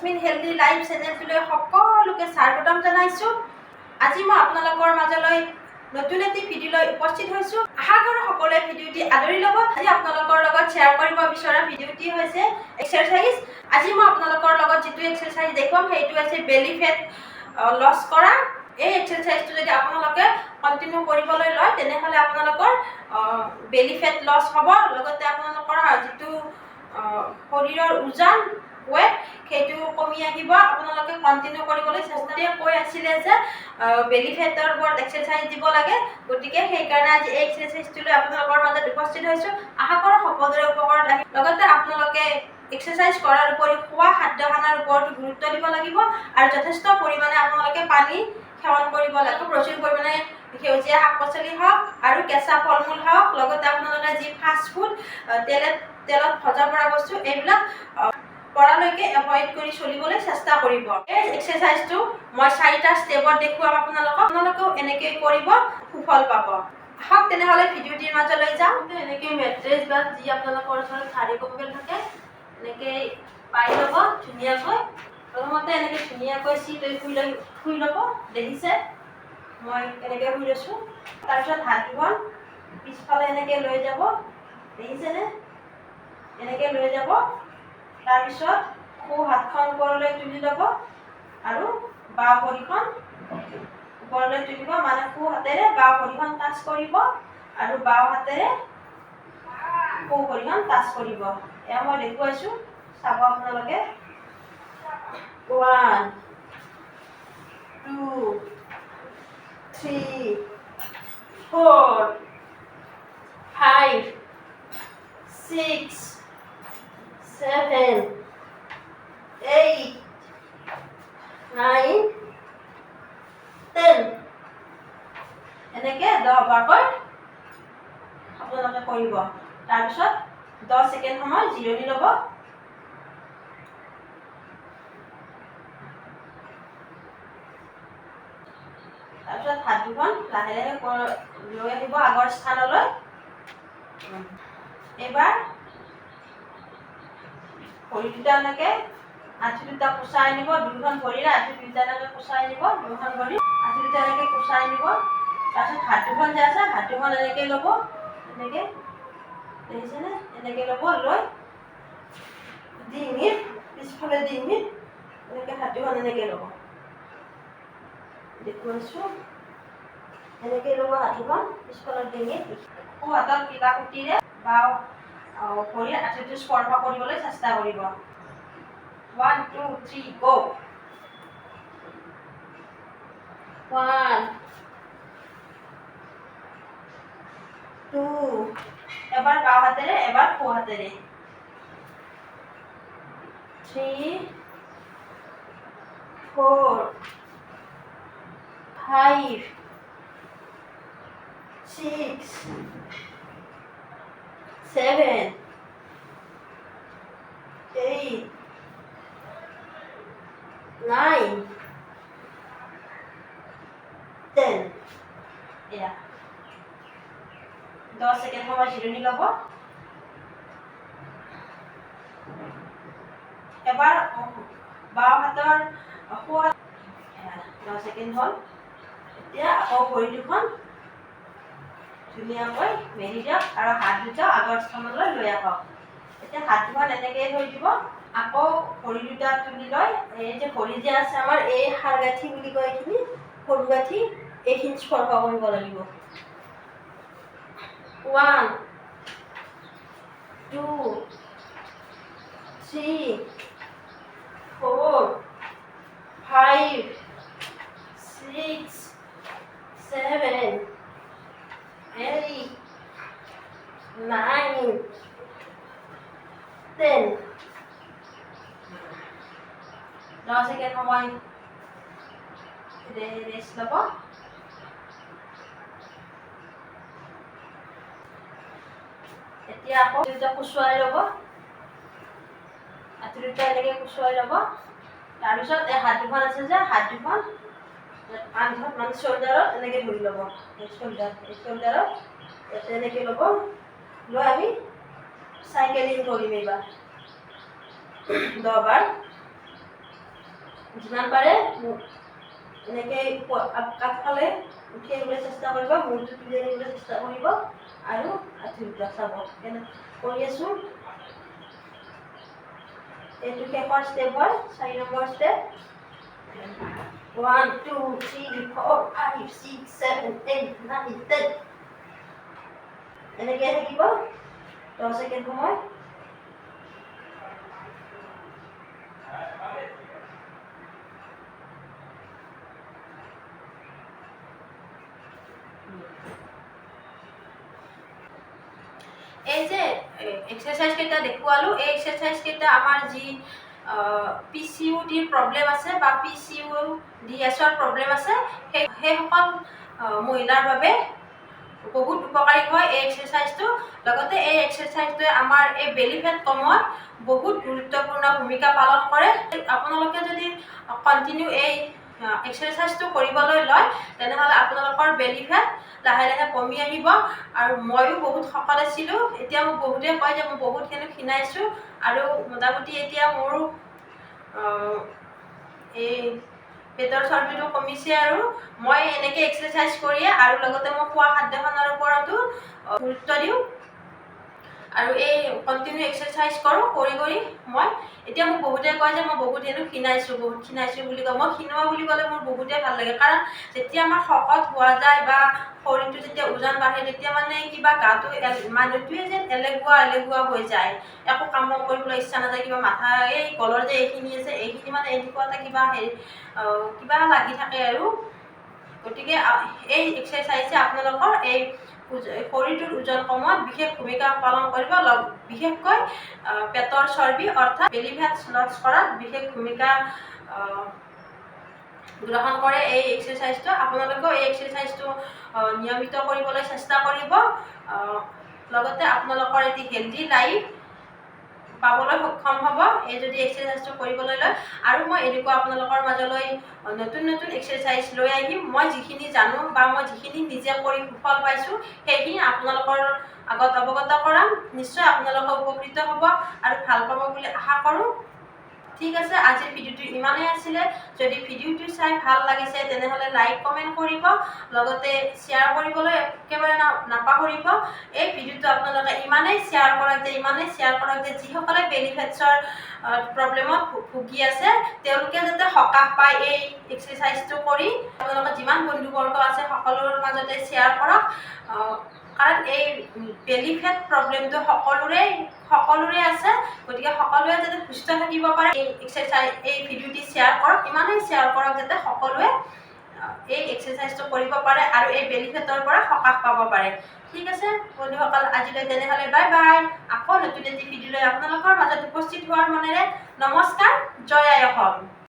Jasmine healthy life চেনেলটোলৈ সকলোকে স্বাগতম জনাইছোঁ। আজি মই আপোনালোকৰ মাজলৈ নতুন এটি ভিডিঅ' লৈ উপস্থিত হৈছোঁ। আশা কৰোঁ সকলোৱে ভিডিঅ'টি আদৰি ল'ব। আজি আপোনালোকৰ লগত শ্বেয়াৰ কৰিব বিচৰা ভিডিঅ'টি হৈছে এক্সাৰচাইজ। আজি মই আপোনালোকৰ লগত যিটো এক্সাৰচাইজ দেখুৱাম সেইটো হৈছে বেলি ফেট লছ কৰা। এই এক্সাৰচাইজটো যদি আপোনালোকে কণ্টিনিউ কৰিবলৈ লয় তেনেহ'লে আপোনালোকৰ বেলি ফেট লছ হ'ব, লগতে আপোনালোকৰ যিটো শৰীৰৰ ওজন ৱেট সেইটো কমি আহিব। আপোনালোকে কণ্টিনিউ কৰিবলৈ চেষ্টা কৈ আছিলে যে বেলি ফেটৰ ওপৰত এক্সাৰচাইজ দিব লাগে, গতিকে সেইকাৰণে আজি এই এক্সাৰচাইজটো লৈ আপোনালোকৰ মাজত উপস্থিত হৈছোঁ। আশা কৰোঁ সকলোৰে উপকাৰত আহিব। লগতে আপোনালোকে এক্সাৰচাইজ কৰাৰ উপৰি খোৱা খাদ্য খানাৰ ওপৰত গুৰুত্ব দিব লাগিব আৰু যথেষ্ট পৰিমাণে আপোনালোকে পানী সেৱন কৰিব লাগিব। প্ৰচুৰ পৰিমাণে সেউজীয়া শাক পাচলি হওক আৰু কেঁচা ফল মূল হওক, লগতে আপোনালোকে যি ফাষ্ট ফুড তেলত ভজা পৰা বস্তু এইবিলাক পৰালৈকে এভইড কৰি চলিবলৈ চেষ্টা কৰিব। এই এক্সাৰচাইজটো মই 4টা ষ্টেপত দেখুৱাম আপোনালোকেও এনেকৈ কৰিব, সুফল পাব। আহক তেনেহ'লে ভিডিঅ'টিৰ মাজলৈ যাওঁ। এনেকৈ মেট্ৰেছ বা যি আপোনালোকৰ ওচৰত ভাৰী কম্বল থাকে এনেকৈ পাই ল'ব ধুনীয়াকৈ। প্ৰথমতে এনেকৈ ধুনীয়াকৈ চিট শুই ল'ব। দেখিছে মই এনেকৈ শুই লৈছোঁ। তাৰপিছত হাতখন পিছফালে এনেকৈ লৈ যাব, দেখিছেনে? এনেকৈ লৈ যাব। তাৰপিছত সোঁ হাতখন ওপৰলৈ তুলি ল'ব আৰু বাওঁ ভৰিখন ওপৰলৈ তুলিব, মানে সোঁ হাতেৰে বাওঁ ভৰিখন টাচ কৰিব আৰু বাওঁ হাতেৰে সোঁ ভৰিখন টাচ কৰিব। এয়া মই দেখুৱাইছোঁ, চাব আপোনালোকে। 1 2 3 4 5 6 7 8 9 10 এনেকৈ 10 বাৰকৈ আপোনালোকে কৰিব। তাৰপিছত 10 ছেকেণ্ড সময় জিৰণি ল'ব। তাৰপিছত হাত দুখন লাহে লাহে লৈ আহিব আগৰ স্থানলৈ। এইবাৰ ভৰি দুটা এনেকৈ আঁঠু দুটা কোচাই নিব, দুয়োখন ভৰিৰে আঁঠু দুটা এনেকৈ কোচাই নিব, দুয়োখন ভৰি আঁঠু দুটা এনেকৈ কোচাই নিব। তাৰপিছত হাত দুখন যে আছে হাত দুখন এনেকৈ ল'ব, এনেকৈ দেখিছেনে? এনেকৈ ল'ব, লৈ ডিঙিত পিছফালে ডিঙিত এনেকৈ হাত দুখন এনেকৈ ল'ব। দেখুৱাইছোঁ, এনেকৈ ল'ব হাত দুখন পিছফালৰ ডিঙিত। সোঁ হাতৰ কিলাকুটিৰে বাওঁ ভৰিৰ আঁঠুটো স্পৰ্শ কৰিবলৈ চেষ্টা কৰিব। 1 2 3 গো। 1 2 এবাৰ বাওঁ হাতেৰে এবাৰ সোঁ হাতেৰে। 3 4 5 6 7 8 9 10 এয়া 10 ছেকেণ্ড সময় জিৰণি ল'ব। এবাৰ বাওঁ হাতৰ সোঁ হাত 10 ছেকেণ্ড হ'ল। এতিয়া আকৌ ভৰি দুখন ধুনীয়াকৈ মেলি দিয়ক আৰু হাত দুটা আগৰ স্থানলৈ লৈ আহক। এতিয়া হাত দুখন এনেকৈ থৈ দিব। আকৌ ভৰি দুটা তুলি লৈ এই যে ভৰি যে আছে আমাৰ এই হাড় গাঁঠি বুলি কয়, এইখিনি সৰু গাঁঠি, এইখিনি স্পৰ্শ কৰিব লাগিব। 1 2 3 4 5 6 7 8 9 10 10 ছেকেণ্ড সময় ৰেষ্ট ল'ব। এতিয়া আকৌ দুটা কুচুৱাই ল'ব, আঁঠু দুটা এনেকৈ কুচুৱাই ল'ব। তাৰপিছত এই হাত দুখন আছে যে হাত দুখন আনহাত মানে শোল্ডাৰত এনেকৈ ধৰি ল'ব। এই শোল্ডাৰত এনেকৈ ল'ব, লৈ আমি চাইকেলিং কৰিম এইবাৰ 10 বাৰ। যিমান পাৰে এনেকৈ কাঠফালে উঠি আহিবলৈ চেষ্টা কৰিব, মূৰটো তুলি আনিবলৈ চেষ্টা কৰিব আৰু আঁঠুটা চাব কেনে কৰি আছোঁ। এইটো শেষৰ ষ্টেপ হয়, 4 নম্বৰ ষ্টেপ। 1 2 3 4 5 6 7 8 9 10 এনেকৈ থাকিব 10 ছেকেণ্ড সময়। এই যে এক্সাৰচাইজ কেইটা দেখুৱালোঁ, এই এক্সাৰচাইজ কেইটা আমাৰ যি PCODৰ প্ৰব্লেম আছে বা PCODSৰ প্ৰব্লেম আছে সেইসকল মহিলাৰ বাবে বহুত উপকাৰী হয় এই এক্সাৰচাইজটো। লগতে এই এক্সাৰচাইজটোৱে আমাৰ এই বেলি ফেট কমোৱাত বহুত গুৰুত্বপূৰ্ণ ভূমিকা পালন কৰে। আপোনালোকে যদি কণ্টিনিউ এই এক্সাৰচাইজটো কৰিবলৈ লয় তেনেহ'লে আপোনালোকৰ বেলি ফেট লাহে লাহে কমি আহিব। আৰু ময়ো বহুত শকত আছিলোঁ, এতিয়া মোক বহুতে কয় যে মই বহুতখিনি ক্ষীণাইছোঁ আৰু মোটামুটি এতিয়া মোৰ এই পেটৰ চৰ্বিটো কমিছে। আৰু মই এনেকৈ এক্সাৰচাইজ কৰিয়ে আৰু লগতে মই খোৱা খাদ্যখনৰ ওপৰতো গুৰুত্ব দিওঁ আৰু এই কণ্টিনিউ এক্সাৰচাইজ কৰোঁ। কৰি মই এতিয়া মোক বহুতে কয় যে মই বহুত ক্ষীণাইছোঁ বুলি কয়। মই ক্ষীণোৱা বুলি ক'লে মোৰ বহুতেই ভাল লাগে, কাৰণ যেতিয়া আমাৰ শকত হোৱা যায় বা শৰীৰটো যেতিয়া ওজন বাঢ়ে তেতিয়া মানে কিবা গাটো মানুহটোৱে যেন এলেহুৱা হৈ যায়, একো কাম কৰিবলৈ ইচ্ছা নাযায়, কিবা মাথা এই গলৰ যে এইখিনি আছে এইখিনি মানে এনেকুৱা এটা কিবা লাগি থাকে আৰু। গতিকে এই এক্সাৰচাইজে আপোনালোকৰ এই শৰীৰটোৰ ওজন কমোৱাত বিশেষ ভূমিকা পালন কৰিব। বিশেষকৈ পেটৰ চৰ্বি অৰ্থাৎ বেলি ফেট লছ কৰাত বিশেষ ভূমিকা গ্ৰহণ কৰে এই এক্সাৰচাইজটো। আপোনালোকেও এই এক্সাৰচাইজটো নিয়মিত কৰিবলৈ চেষ্টা কৰিব। লগতে আপোনালোকৰ এটি হেল্ডি লাইফ পাবলৈ সক্ষম হ'ব এই যদি এক্সাৰচাইজটো কৰিবলৈ লয়। আৰু মই এনেকুৱা আপোনালোকৰ মাজলৈ নতুন এক্সাৰচাইজ লৈ আহিম। মই যিখিনি জানো বা মই যিখিনি নিজে কৰি সুফল পাইছোঁ সেইখিনি আপোনালোকৰ আগত অৱগত কৰাম। নিশ্চয় আপোনালোকে উপকৃত হ'ব আৰু ভাল পাব বুলি আশা কৰোঁ। ঠিক আছে, আজিৰ ভিডিঅ'টো ইমানেই আছিলে। যদি ভিডিঅ'টো চাই ভাল লাগিছে তেনেহ'লে লাইক কমেণ্ট কৰিব, লগতে শ্বেয়াৰ কৰিবলৈ একেবাৰে নাপাহৰিব। এই ভিডিঅ'টো আপোনালোকে ইমানেই শ্বেয়াৰ কৰক যে যিসকলে বেলি ফেটছৰ প্ৰব্লেমত ভুগি আছে তেওঁলোকে যাতে সকাহ পায় এই এক্সাৰচাইজটো কৰি। আপোনালোকৰ যিমান বন্ধুবৰ্গ আছে সকলোৰে মাজতে শ্বেয়াৰ কৰক, কাৰণ এই বেলি ফেট প্ৰব্লেমটো সকলোৰে আছে। গতিকে সকলোৱে যাতে সুস্থ থাকিব পাৰে এই ভিডিঅ'টি শ্বেয়াৰ কৰক, ইমানেই শ্বেয়াৰ কৰক যাতে সকলোৱে এই এক্সাৰচাইজটো কৰিব পাৰে আৰু এই বেলি ফেটৰ পৰা সকাহ পাব পাৰে। ঠিক আছে বন্ধুসকল, আজিলৈ তেনেহ'লে বাই বাই। আকৌ নতুন এটি ভিডিঅ' লৈ আপোনালোকৰ মাজত উপস্থিত হোৱাৰ মনেৰে নমস্কাৰ। জয় আই অসম।